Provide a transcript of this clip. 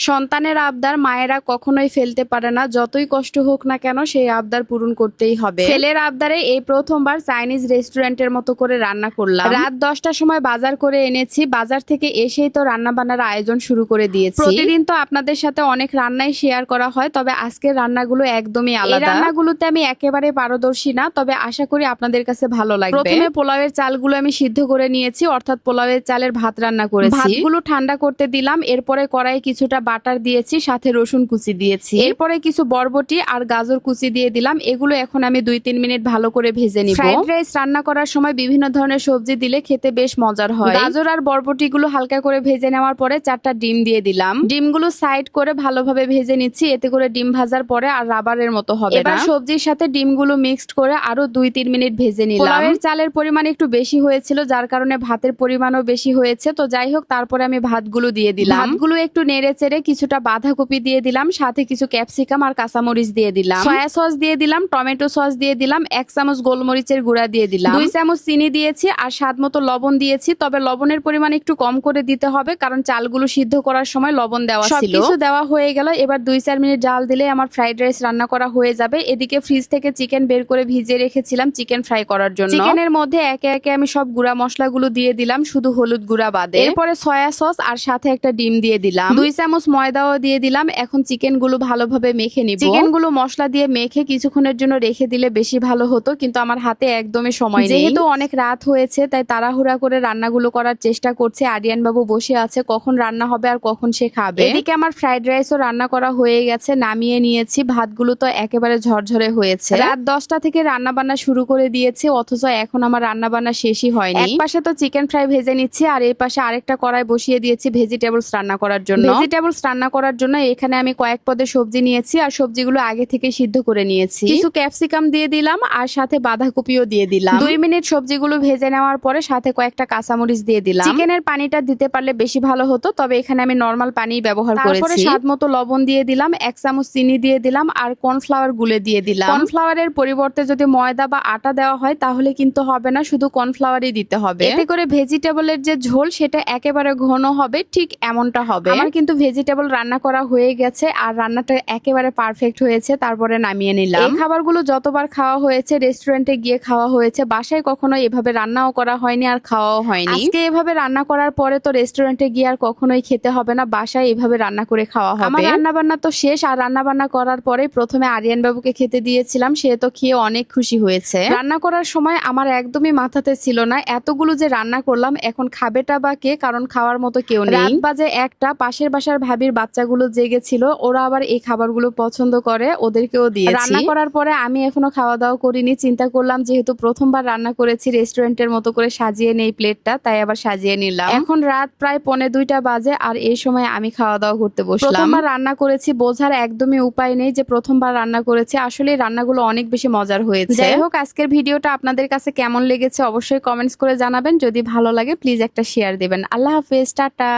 সন্তানের আবদার মায়েরা কখনোই ফেলতে পারে না, যতই কষ্ট হোক না কেন সেই আবদার পূরণ করতেই হবে। ছেলের আবদারে এই প্রথমবার চাইনিজ রেস্টুরেন্টের মতো করে রান্না করলাম। রাত 10টার সময় বাজার করে এনেছি, বাজার থেকে এসেই তো রান্না বান্নার আয়োজন শুরু করে দিয়েছি। প্রতিদিন তো আপনাদের সাথে অনেক রান্নাই শেয়ার করা হয়, তবে আজকের রান্নাগুলো একদমই আলাদা। এই রান্নাগুলোতে আমি একেবারে পারদর্শী না, তবে আশা করি আপনাদের কাছে ভালো লাগবে। প্রথমে পোলাওয়ের চালগুলো আমি সিদ্ধ করে নিয়েছি, অর্থাৎ পোলাওয়ের চালের ভাত রান্না করেছি। ভাতগুলো ঠান্ডা করতে দিলাম, এরপরে কড়াই কিছুটা বাটার দিয়েছি, সাথে রসুন কুচি দিয়েছি। এরপরে কিছু বরবটি আর গাজর কুচি দিয়ে দিলাম। এগুলো এখন আমি 2-3 মিনিট ভালো করে ভেজে নিব। ফ্রাইড রাইস রান্না করার সময় বিভিন্ন ধরনের সবজি দিলে খেতে বেশ মজার হয়। গাজর আর বরবটি গুলো হালকা করে ভেজে নেওয়ার পরে 4টা ডিম দিয়ে দিলাম। ডিমগুলো সাইড করে ভালোভাবে ভেজে নিচ্ছি, এতে করে ডিম ভাজার পরে আর রাবারের মতো হবে না। এবার সবজির সাথে ডিমগুলো মিক্সড করে আরো 2-3 মিনিট ভেজে নিলাম। পোলাওয়ের চালের পরিমাণ একটু বেশি হয়েছিল, যার কারণে ভাতের পরিমাণও বেশি হয়েছে। তো যাই হোক, তারপরে আমি ভাতগুলো দিয়ে দিলাম। ভাতগুলো একটু নেড়ে চেড়ে কিছুটা বাঁধাকপি দিয়ে দিলাম, সাথে কিছু ক্যাপসিকাম আর কাঁচামরিচ দিয়ে দিলাম। সয়া সস দিয়ে দিলাম, টমেটো সস দিয়ে দিলাম, 1 চামচ গোলমরিচের গুঁড়া দিয়ে দিলাম, 2 চামচ চিনি দিয়েছি আর স্বাদ মতো লবণ দিয়েছি। তবে লবণের পরিমাণ একটু কম করে দিতে হবে, কারণ চালগুলো সিদ্ধ করার সময় লবণ দেওয়া ছিল। সবকিছু দেওয়া হয়ে গেল। এবার 2-4 মিনিট জাল দিলে আমার ফ্রাইড রাইস রান্না করা হয়ে যাবে। এদিকে ফ্রিজ থেকে চিকেন বের করে ভিজিয়ে রেখেছিলাম চিকেন ফ্রাই করার জন্য। চিকেনের মধ্যে একে একে আমি সব গুঁড়া মশলাগুলো দিয়ে দিলাম, শুধু হলুদ গুঁড়া বাদে। এরপরে সয়া সস আর সাথে একটা ডিম দিয়ে দিলাম, 2 চামচ ময়দাও দিয়ে দিলাম। এখন চিকেন গুলো ভালোভাবে মেখে নিব। চিকেন গুলো মশলা দিয়ে মেখে কিছুক্ষণের জন্য রেখে দিলে বেশি ভালো হতো, কিন্তু আমার হাতে একদমই সময় নেই। যেহেতু অনেক রাত হয়েছে, তাই তাড়াহুড়া করে রান্নাগুলো করার চেষ্টা করছে। আরিয়ান বাবু বসে আছে, কখন রান্না হবে আর কখন সে খাবে। এদিকে আমার ফ্রাইড রাইসও রান্না করা হয়ে গেছে, নামিয়ে নিয়েছি। ভাতগুলো তো একেবারে ঝরঝরে হয়েছে। রাত 10টা থেকে রান্না বান্না শুরু করে দিয়েছে, অথচ এখন আমার রান্না বান্না শেষই হয়নি। এক পাশে তো চিকেন ফ্রাই ভেজে নিচ্ছি, আর এই পাশে আরেকটা কড়াই বসিয়ে দিয়েছি ভেজিটেবলস রান্না করার জন্য। ভেজিটেবলস রান্না করার জন্য এখানে আমি কয়েক পদের সবজি নিয়েছি, আর সবজিগুলো আগে থেকে সিদ্ধ করে নিয়েছি। কিছু ক্যাপসিকাম দিয়ে দিলাম, আর সাথে বাঁধাকপিও দিয়ে দিলাম। 2 মিনিট সবজিগুলো ভেজে নেওয়ার পরে সাথে কয়েকটা কাঁচামরিচ দিয়ে দিলাম। চিকেনের পানিটা দিতে পারলে বেশি ভালো হতো, তবে এখানে আমি নরমাল পানি ব্যবহার করেছি। তারপরে স্বাদ মতো লবণ দিয়ে দিলাম, 1 চামচ চিনি দিয়ে দিলাম, আর কর্নফ্লাওয়ার গুলে দিয়ে দিলাম। কর্নফ্লাওয়ারের পরিবর্তে যদি ময়দা বা আটা দেওয়া হয় তাহলে কিন্তু হবে না, শুধু কর্নফ্লাওয়ারই দিতে হবে। এতে করে ভেজিটেবলের যে ঝোল সেটা একেবারে ঘন হবে, ঠিক এমনটা হবে। আমার কিন্তু ভেজিটেবল রান্না করা হয়ে গেছে, আর রান্নাটা একেবারে পারফেক্ট হয়েছে। তারপরে নামিয়ে নিলাম। এই খাবারগুলো যতবার খাওয়া হয়েছে রেস্টুরেন্টে গিয়ে খাওয়া হয়েছে, বাসায় কখনো এভাবে রান্নাও করা হয়নি আর খাওয়াও হয়নি। আজকে এভাবে রান্না করার পরে তো রেস্টুরেন্টে গিয়ে আর কখনোই খেতে হবে না, বাসায় এভাবে রান্না করে খাওয়া হবে। আমার রান্না বান্না তো শেষ, আর রান্না বান্না করার পরে প্রথমে আরিয়ান বাবুকে খেতে দিয়েছিলাম, সে তো খেয়ে অনেক খুশি হয়েছে। রান্না করার সময় আমার একদমই মাথাতে ছিল না এতগুলো যে রান্না করলাম, এখন খাবেটা বা কে, কারণ খাওয়ার মতো কেউ নেই। রাত বাজে 1টা, পাশের বাসার ভাবির বাচ্চাগুলো জেগেছিল, ওরা আবার এই খাবারগুলো পছন্দ করে, ওদেরকেও দিয়েছি। রান্না করার পরে আমি এখনো খাওয়া দাওয়া করিনি, চিন্তা করলাম যেহেতু প্রথমবার রান্না করেছি রেস্টুরেন্টের মতো করে সাজিয়ে নেই প্লেটটা, তাই আবার সাজিয়ে নিলাম। এখন রাত প্রায় 1:45 বাজে, আর এই সময় আমি খাওয়া দাওয়া করতে বসলাম। প্রথমবার রান্না করেছি, বোঝার একদমই উপায় নেই যে প্রথমবার রান্না করেছি। আসলে রান্নাগুলো অনেক বেশি মজার হয়েছে। যাই হোক, আজকের ভিডিওটা আপনাদের কাছে কেমন লেগেছে অবশ্যই কমেন্টস করে জানাবেন। যদি ভালো লাগে প্লিজ একটা শেয়ার দিবেন। আল্লাহ হাফেজ, টাটা।